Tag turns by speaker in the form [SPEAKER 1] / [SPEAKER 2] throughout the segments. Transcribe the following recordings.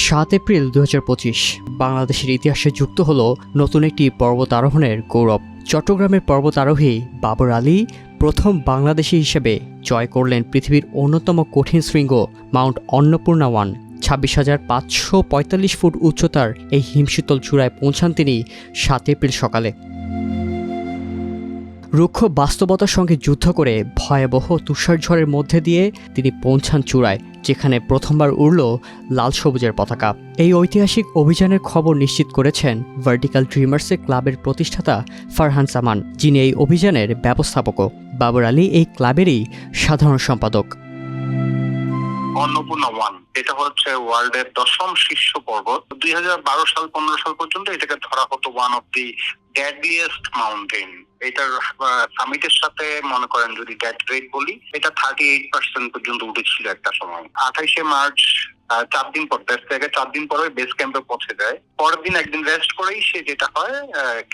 [SPEAKER 1] 7 April 2025 বাংলাদেশের ইতিহাসে যুক্ত হল নতুন একটি পর্বত আরোহণের গৌরব। চট্টগ্রামের পর্বত আরোহী বাবর আলী প্রথম বাংলাদেশি হিসেবে জয় করলেন পৃথিবীর অন্যতম কঠিন শৃঙ্গ মাউন্ট অন্নপূর্ণা 1। 26,545 ফুট উচ্চতার এই হিমশীতল চূড়ায় পৌঁছান তিনি 7 এপ্রিল সকালে। রুক্ষ বাস্তবতার সঙ্গে যুদ্ধ করে ভয়াবহ তুষারঝড়ের মধ্যে দিয়ে তিনি পৌঁছান চূড়ায়, যেখানে প্রথমবার উড়ল লাল সবুজের পতাকা। এই ঐতিহাসিক অভিযানের খবর নিশ্চিত করেছেন ভার্টিক্যাল ড্রিমার্সের ক্লাবের প্রতিষ্ঠাতা ফারহান সামান, যিনি এই অভিযানের ব্যবস্থাপকও। বাবর আলী এই ক্লাবেরই সাধারণ সম্পাদক।
[SPEAKER 2] অন্নপূর্ণা 1 এটা হচ্ছে ওয়ার্ল্ডের 10ম শীর্ষ পর্বত। 2012 সাল 15 সাল পর্যন্ত এটাকে ধরা হতো one of the deadliest mountain. এটার সামিটের সাথে মনে করেন যদি ডেথ রেট বলি, এটা 38% পর্যন্ত উঠেছিল একটা সময়। 28শে মার্চ 4 দিন পর বেস থেকে 4 দিন পরে বেস ক্যাম্পে পৌঁছে যায়। পরের দিন একদিন রেস্ট করেই সে যেটা হয়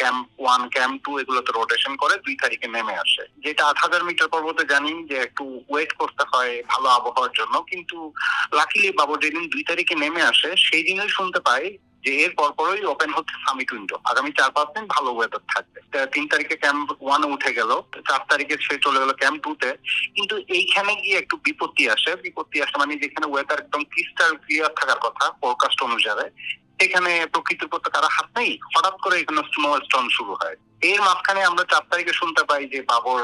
[SPEAKER 2] ক্যাম্প 1 ক্যাম্প 2 এগুলোতে রোটেশন করে 2 তারিখে নেমে আসে। যেটা 8000 মিটার পর্বতে জানি যে একটু ওয়েট করতে হয় ভালো আবহাওয়ার জন্য, কিন্তু লাকিলি বাবর যেদিন 2 তারিখে নেমে আসে সেই দিনই শুনতে পাই যে এর পরপরই ওপেন হচ্ছে সামিট উইন্ডো, আগামী 4-5 দিন ভালো ওয়েদার থাকবে। 3 তারিখে ক্যাম্প 1 উঠে গেল, 4 তারিখে সে চলে গেল ক্যাম্প 2 তে। কিন্তু এইখানে গিয়ে একটু বিপত্তি আসে মানে যেখানে ওয়েদার একদম ক্লিয়ার থাকার কথা ফোরকাস্ট অনুসারে, এখানে প্রকৃতির প্রতি কারো হাত নেই, হঠাৎ করে এখানে স্নো স্টর্ম শুরু হয়। এর মাঝখানে আমরা 4 তারিখে শুনতে পাই যে বাবর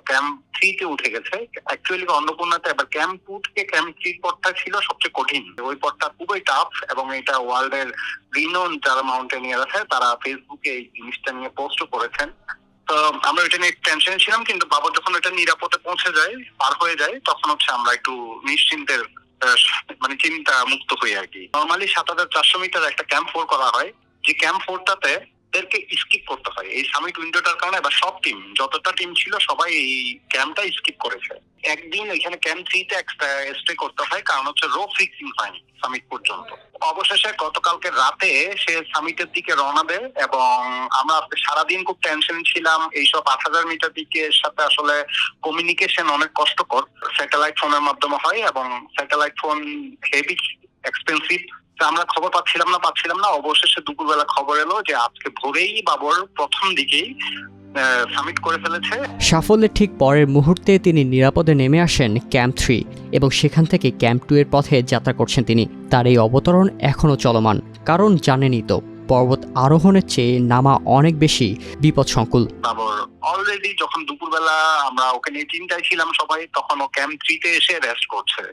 [SPEAKER 2] ক্যাম্প 3 তে উঠে গেছে। অ্যাকচুয়ালি অন্নপূর্ণাতে এবার ক্যাম্প 2 থেকে ক্যাম্প 3 পথটা ছিল সবচেয়ে কঠিন। ওই পথটা খুবই টাফ এবং এটা ওয়ার্ল্ডের রিনোন যারা মাউন্টেনিয়ার আছে তারা ফেসবুকে এই জিনিসটা নিয়ে পোস্টও করেছেন। তো আমরা এটা নিয়ে টেনশন ছিলাম, কিন্তু বাবর যখন এটা নিরাপদে পৌঁছে যায়, পার হয়ে যায়, তখন হচ্ছে আমরা একটু নিশ্চিন্তের মানে চিন্তা মুক্ত হই আর কি। নর্মালি 7400 মিটার একটা ক্যাম্প 4 করা হয়, যে ক্যাম্প 4টাতে এদেরকে স্কিপ করতে হয় এই সামিট উইন্ডোটার কারণে। এবার সব টিম, যতটা টিম ছিল সবাই এই ক্যাম্পটা স্কিপ করেছে। একদিন এখানে ক্যাম্প 3 তে স্টে করতে হয়, কারণ হচ্ছে রো ফিক্সিং হয়নি সামিট পর্যন্ত। অবশেষে গতকালকে রাতে সে সামিটের দিকে রওনা দেয় এবং আমরা সারাদিন খুব টেনশন ছিলাম। এইসব 8000 মিটার দিকের সাথে আসলে কমিউনিকেশন অনেক কষ্টকর, স্যাটেলাইট ফোনের মাধ্যমে হয় এবং স্যাটেলাইট ফোন হেভি এক্সপেন্সিভ। আমরা খবর পাচ্ছিলাম না। অবশেষে দুপুরবেলা খবর এলো যে আজকে ভোরেই বাবর প্রথম দিকেই সামিট করে ফেলেছে।
[SPEAKER 1] সাফল্যের ঠিক পরের মুহূর্তে তিনি নিরাপদে নেমে আসেন ক্যাম্প 3 এবং সেখান থেকে ক্যাম্প 2 এর পথে যাত্রা করছেন তিনি। তার এই অবতরণ এখনও চলমান, কারণ জানেনই তো পর্বত আরোহণের চেয়ে নামা অনেক বেশি বিপদসংকুল।
[SPEAKER 2] বাবর অলরেডি যখন দুপুরবেলা আমরা ওকে নিয়ে চিন্তায় ছিলাম সবাই, তখন ও ক্যাম্প 3 তে এসে রেস্ট করছে।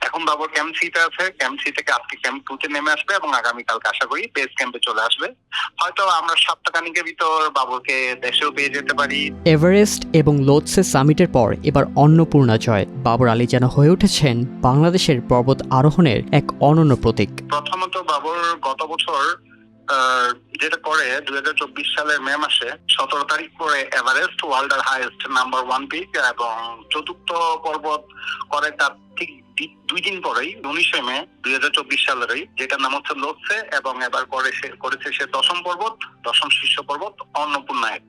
[SPEAKER 2] এখন বাবর ক্যাম্প 3 তে আছে, ক্যাম্প 3 থেকে আজকে ক্যাম্প 2 তে নেমে আসবে এবং আগামীকালকে আশা করি বেস ক্যাম্পে চলে আসবে। হয়তো আমরা সপ্তাহখানেকের ভিতর বাবরকে দেশেও পেয়ে যেতে পারি।
[SPEAKER 1] এভারেস্ট এবং লোৎসে সামিটের পর এবার অন্নপূর্ণা জয়। বাবর আলী যেন হয়ে উঠেছেন বাংলাদেশের পর্বত আরোহণের এক অনন্য প্রতীক।
[SPEAKER 2] প্রথমত বাবর গত বছর যেটা করে 2024 সালের মে মাসে 17 তারিখ করে এভারেস্ট ওয়ার্ল্ডের হাইয়েস্ট নাম্বার 1 পিক, এবং চতুর্থ পর্বত করে তার ঠিক 2 দিন পরেই 19শে মে 2024 সালেরই, যেটার নাম হচ্ছে লোৎসে, এবং এবার করেছে সে 10ম পর্বত, 10ম শীর্ষ পর্বত অন্নপূর্ণা 1।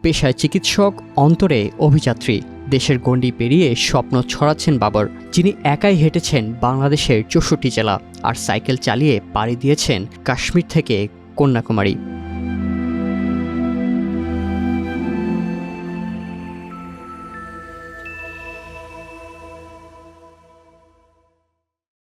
[SPEAKER 1] পেশায় চিকিৎসক, অন্তরে অভিযাত্রী, দেশের গণ্ডি পেরিয়ে স্বপ্ন ছড়াচ্ছেন বাবর, যিনি একাই হেঁটেছেন বাংলাদেশের 64 জেলা আর সাইকেল চালিয়ে পাড়ি দিয়েছেন কাশ্মীর থেকে কন্যাকুমারী।